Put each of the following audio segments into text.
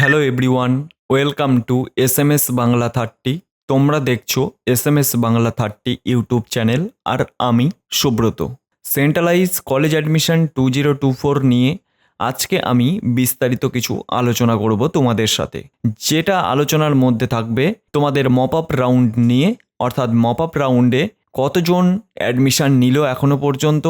Hello everyone, welcome to SMS Bangla 30। তোমরা দেখছো SMS Bangla 30 YouTube channel, আর আমি সুব্রত। সেন্ট্রালাইজ কলেজ অ্যাডমিশন 2024 নিয়ে আজকে আমি বিস্তারিত কিছু আলোচনা করব তোমাদের সাথে, যেটা আলোচনার মধ্যে থাকবে তোমাদের মপ আপ রাউন্ড নিয়ে, অর্থাৎ মপ আপ রাউন্ডে কতজন অ্যাডমিশন নিল এখনো পর্যন্ত,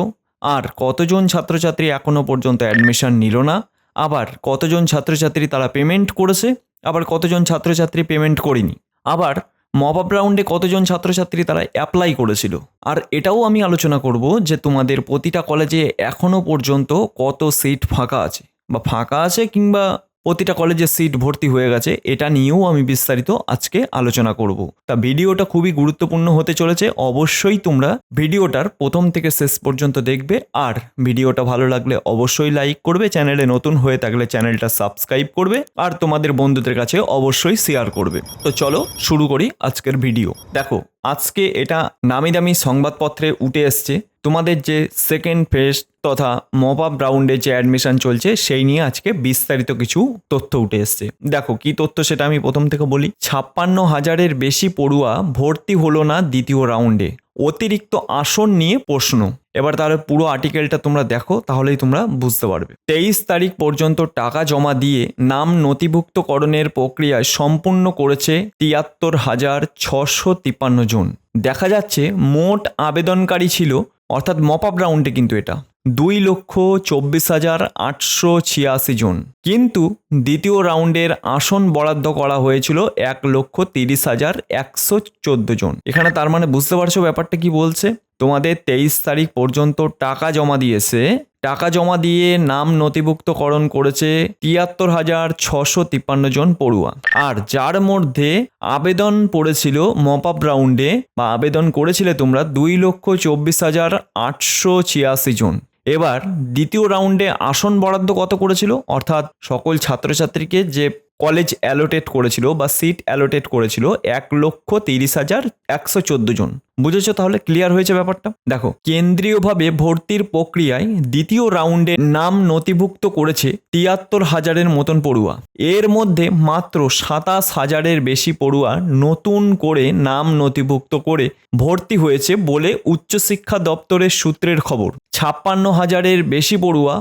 আর কতজন ছাত্রছাত্রী এখনো পর্যন্ত অ্যাডমিশন নিল না, আবার কতজন ছাত্রছাত্রী তারা পেমেন্ট করেছে, আবার কতজন ছাত্রছাত্রী পেমেন্ট করেনি, আবার মপ আপ রাউন্ডে কতজন ছাত্রছাত্রী তারা অ্যাপ্লাই করেছিল। আর এটাও আমি আলোচনা করব যে তোমাদের প্রতিটা কলেজে এখনো পর্যন্ত কত সিট ফাঁকা আছে, বা ফাঁকা আছে কিংবা প্রতিটা কলেজে সিট ভর্তি হয়ে গেছে, এটা নিয়েও আমি বিস্তারিত আজকে আলোচনা করব। তা ভিডিওটা খুবই গুরুত্বপূর্ণ হতে চলেছে, অবশ্যই তোমরা ভিডিওটার প্রথম থেকে শেষ পর্যন্ত দেখবে। আর ভিডিওটা ভালো লাগলে অবশ্যই লাইক করবে, চ্যানেলে নতুন হয়ে থাকলে চ্যানেলটা সাবস্ক্রাইব করবে, আর তোমাদের বন্ধুদের কাছে অবশ্যই শেয়ার করবে। তো চলো শুরু করি আজকের ভিডিও। দেখো, আজকে এটা নামি দামি সংবাদপত্রে উঠে এসছে তোমাদের যে সেকেন্ড ফেজ তথা মপ আপ রাউন্ডে যে অ্যাডমিশন চলছে সেই নিয়ে আজকে বিস্তারিত কিছু তথ্য উঠে এসছে। দেখো কি তথ্য সেটা আমি প্রথম থেকে বলি। 56,000-এর বেশি পড়ুয়া ভর্তি হলো না দ্বিতীয় রাউন্ডে, অতিরিক্ত আসন নিয়ে প্রশ্ন। এবার তার পুরো আর্টিকেলটা তোমরা দেখো, তাহলেই তোমরা বুঝতে পারবে। 23 তারিখ পর্যন্ত টাকা জমা দিয়ে নাম নথিভুক্তকরণের প্রক্রিয়া সম্পূর্ণ করেছে 73,653 জন। দেখা যাচ্ছে মোট আবেদনকারী ছিল, অর্থাৎ মপ আপ রাউন্ডে কিন্তু এটা 2,24,886 জন, কিন্তু দ্বিতীয় রাউন্ডের আসন বরাদ্দ করা হয়েছিল 1,30,114 জন। এখানে তার মানে বুঝতে পারছো ব্যাপারটা কি বলছে। তোমাদের 23 তারিখ পর্যন্ত টাকা জমা দিয়েছে, টাকা জমা দিয়ে নাম নথিভুক্তকরণ করেছে 73,653 জন পড়ুয়া, আর যার মধ্যে আবেদন পড়েছিল মপ আপ রাউন্ডে বা আবেদন করেছিলে তোমরা 2,24,886 জন। এবার দ্বিতীয় রাউন্ডে আসন বরাদ্দ কত করেছিল, অর্থাৎ সকল ছাত্রছাত্রীকে যে কলেজ অ্যালোটেট করেছিল বা সিট অ্যালোটেট করেছিল 1,30,114 জন। বুঝেছো? তাহলে ক্লিয়ার হয়েছে ব্যাপারটা। দেখো, কেন্দ্রীয়ভাবে ভর্তির প্রক্রিয়ায় দ্বিতীয় রাউন্ডে নাম নথিভুক্ত করেছে 73,000-এর মতন পড়ুয়া। এর মধ্যে মাত্র 27,000-এর বেশি পড়ুয়া নতুন করে নাম নথিভুক্ত করে ভর্তি হয়েছে বলে উচ্চশিক্ষা দপ্তরের সূত্রের খবর। 56,000-এর বেশি পড়ুয়া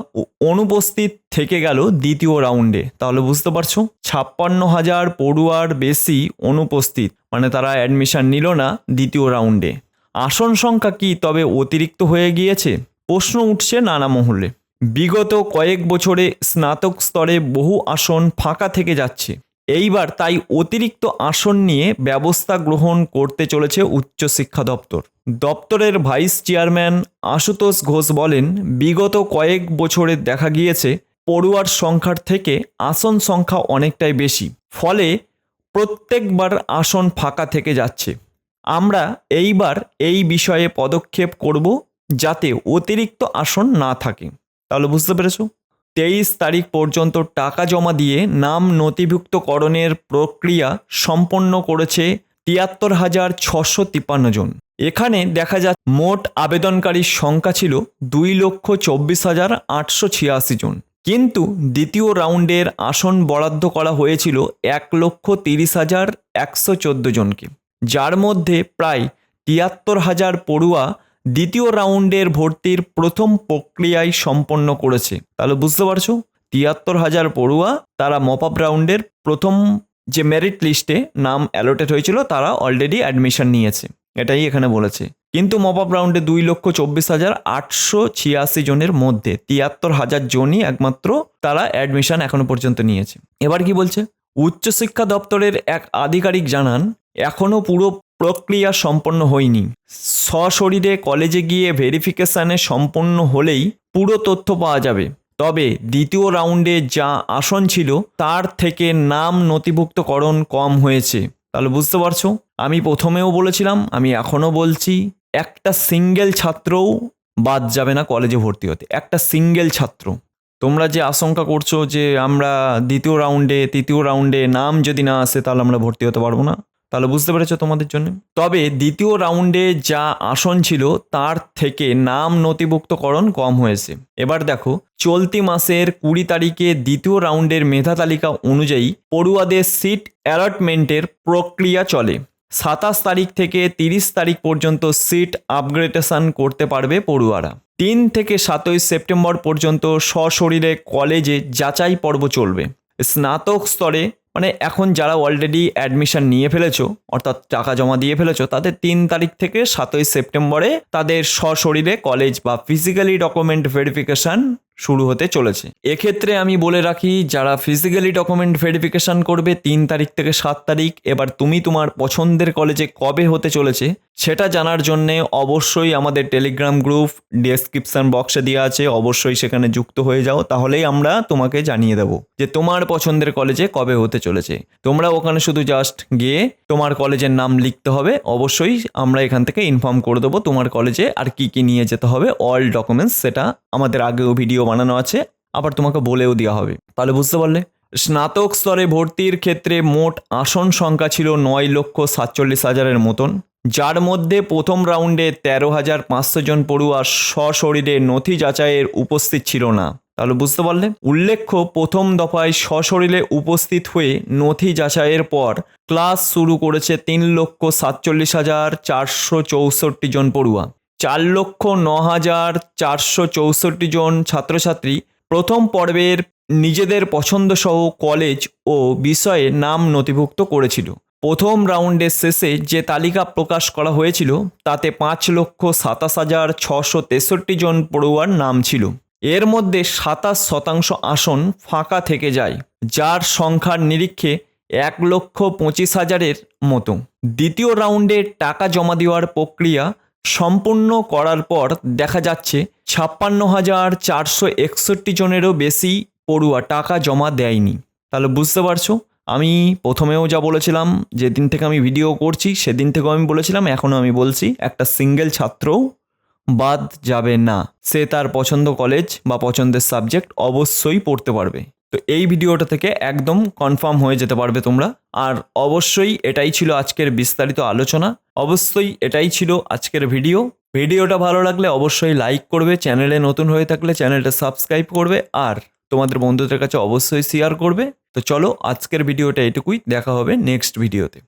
অনুপস্থিত থেকে গেল দ্বিতীয় রাউন্ডে। তাহলে বুঝতে পারছো, 56,000 পড়ুয়ার বেশি অনুপস্থিত, মানে তারা অ্যাডমিশন নিল না দ্বিতীয় রাউন্ডে। আসন সংখ্যা কি তবে অতিরিক্ত হয়ে গিয়েছে? প্রশ্ন উঠছে নানা মহলে। বিগত কয়েক বছরে স্নাতক স্তরে বহু আসন ফাঁকা থেকে যাচ্ছে, এইবার তাই অতিরিক্ত আসন নিয়ে ব্যবস্থা গ্রহণ করতে চলেছে উচ্চশিক্ষা দপ্তর। দপ্তরের ভাইস চেয়ারম্যান আশুতোষ ঘোষ বলেন, বিগত কয়েক বছরে দেখা গিয়েছে পড়ুয়ার সংখ্যার থেকে আসন সংখ্যা অনেকটাই বেশি, ফলে প্রত্যেকবার আসন ফাঁকা থেকে যাচ্ছে। আমরা এইবার এই বিষয়ে পদক্ষেপ করব যাতে অতিরিক্ত আসন না থাকে। তাহলে বুঝতে পেরেছো? 23 তারিখ পর্যন্ত টাকা জমা দিয়ে নাম নথিভুক্তকরণের প্রক্রিয়া সম্পন্ন করেছে 73,653 জন। এখানে দেখা যাচ্ছে মোট আবেদনকারীর সংখ্যা ছিল 2,24,886 জন, কিন্তু দ্বিতীয় রাউন্ডের আসন বরাদ্দ করা হয়েছিল 1,30,114 জনকে, যার মধ্যে প্রায় 73,000 পড়ুয়া দ্বিতীয় রাউন্ডের ভর্তির প্রথম প্রক্রিয়ায় সম্পন্ন করেছে। তাহলে বুঝতে পারছো, 73,000 পড়ুয়া তারা মপ আপ রাউন্ডের প্রথম যে মেরিট লিস্টে নাম অ্যালোটেড হয়েছিল তারা অলরেডি অ্যাডমিশন নিয়েছে, এটাই এখানে বলেছে। কিন্তু মপ আপ রাউন্ডে 2,24,886 জনের মধ্যে 73,000 জনই একমাত্র তারা অ্যাডমিশন এখনো পর্যন্ত নিয়েছে। এবার কি বলছে? উচ্চশিক্ষা দপ্তরের এক আধিকারিক জানান, এখনও পুরো প্রক্রিয়া সম্পন্ন হয়নি। সশরীরে কলেজে গিয়ে ভেরিফিকেশানে সম্পন্ন হলেই পুরো তথ্য পাওয়া যাবে। তবে দ্বিতীয় রাউন্ডে যা আসন ছিল তার থেকে নাম নথিভুক্তকরণ কম হয়েছে। তাহলে বুঝতে পারছো, আমি প্রথমেও বলেছিলাম, আমি এখনও বলছি, একটা সিঙ্গেল ছাত্রও বাদ যাবে না কলেজে ভর্তি হতে। একটা সিঙ্গেল ছাত্র। তোমরা যে আশঙ্কা করছো যে আমরা দ্বিতীয় রাউন্ডে তৃতীয় রাউন্ডে নাম যদি না আসে তাহলে আমরা ভর্তি হতে পারবো না, তাহলে বুঝতে পেরেছো তোমাদের জন্য। তবে দ্বিতীয় রাউন্ডে যা আসন ছিল তার থেকে নাম নথিভুক্তকরণ কম হয়েছে। এবার দেখো, চলতি মাসের 20 তারিখে দ্বিতীয় রাউন্ডের মেধা তালিকা অনুযায়ী পড়ুয়াদের সিট অ্যালটমেন্টের প্রক্রিয়া চলে। 27 তারিখ থেকে 30 তারিখ পর্যন্ত সিট আপগ্রেডেশন করতে পারবে পড়ুয়ারা। 3 থেকে 7 সেপ্টেম্বর পর্যন্ত সশরীরে কলেজে যাচাই পর্ব চলবে। স্নাতক স্তরে মানে এখন যারা অলরেডি অ্যাডমিশন নিয়ে ফেলেছো, অর্থাৎ টাকা জমা দিয়ে ফেলেছো, তাদের 3 তারিখ থেকে 7 সেপ্টেম্বরে তাদের সশরীরে কলেজ বা ফিজিক্যালি ডকুমেন্ট ভেরিফিকেশন শুরু হতে চলেছে। এক্ষেত্রে আমি বলে রাখি, যারা ফিজিক্যালি ডকুমেন্ট ভেরিফিকেশন করবে 3 তারিখ থেকে 7 তারিখ, এবার তুমি তোমার পছন্দের কলেজে কবে হতে চলেছে সেটা জানার জন্যে অবশ্যই আমাদের টেলিগ্রাম গ্রুপ ডেসক্রিপশন বক্সে দেওয়া আছে, অবশ্যই সেখানে যুক্ত হয়ে যাও, তাহলেই আমরা তোমাকে জানিয়ে দেবো যে তোমার পছন্দের কলেজে কবে হতে চলেছে। তোমরা ওখানে শুধু জাস্ট গিয়ে তোমার কলেজের নাম লিখতে হবে, অবশ্যই আমরা এখান থেকে ইনফর্ম করে দেবো তোমার কলেজে আর কি কি নিয়ে যেতে হবে, অল ডকুমেন্টস, সেটা আমাদের আগেও ভিডিও বানানো আছে, আবার তোমাকে বলেও দেওয়া হবে। তাহলে বুঝতে পারলে। স্নাতক স্তরে ভর্তির ক্ষেত্রে মোট আসন সংখ্যা ছিল 9,47,000-এর মতন, যার মধ্যে প্রথম রাউন্ডে 13,500 জন পড়ুয়া সশরীরে নথি যাচাইয়ের উপস্থিত ছিল না। তাহলে বুঝতে পারলে। উল্লেখ্য, প্রথম দফায় সশরীরে উপস্থিত হয়ে নথি যাচাইয়ের পর ক্লাস শুরু করেছে 3,47,464 জন পড়ুয়া। 4,09,464 জন ছাত্রছাত্রী প্রথম পর্বের নিজেদের পছন্দসহ কলেজ ও বিষয়ে নাম নথিভুক্ত করেছিল। প্রথম রাউন্ডের শেষে যে তালিকা প্রকাশ করা হয়েছিল তাতে 5,27,663 জন পড়ুয়ার নাম ছিল। এর মধ্যে 27% আসন ফাঁকা থেকে যায়, যার সংখ্যার নিরিখে 1,25,000-এর মতো। দ্বিতীয় রাউন্ডে টাকা জমা দেওয়ার প্রক্রিয়া সম্পূর্ণ করার পর দেখা যাচ্ছে 56,461 জনেরও বেশি পড়ুয়া টাকা জমা দেয়নি। তাহলে বুঝতে পারছো, আমি প্রথমেও যা বলেছিলাম, যেদিন থেকে আমি ভিডিও করছি সেদিন থেকেও আমি বলেছিলাম, এখনও আমি বলছি, একটা সিঙ্গেল ছাত্রও বাদ যাবে না। সে তার পছন্দ কলেজ বা পছন্দের সাবজেক্ট অবশ্যই পড়তে পারবে। তো এই ভিডিওটা থেকে একদম কনফার্ম হয়ে যেতে পারবে তোমরা। আর অবশ্যই এটাই ছিল আজকের বিস্তারিত আলোচনা, অবশ্যই এটাই ছিল আজকের ভিডিওটা ভালো লাগলে অবশ্যই লাইক করবে, চ্যানেলে নতুন হয়ে থাকলে চ্যানেলটা সাবস্ক্রাইব করবে, আর তোমাদের বন্ধুদের কাছে অবশ্যই শেয়ার করবে। তো চলো, আজকের ভিডিওটা এটুকুই, দেখা হবে নেক্সট ভিডিওতে।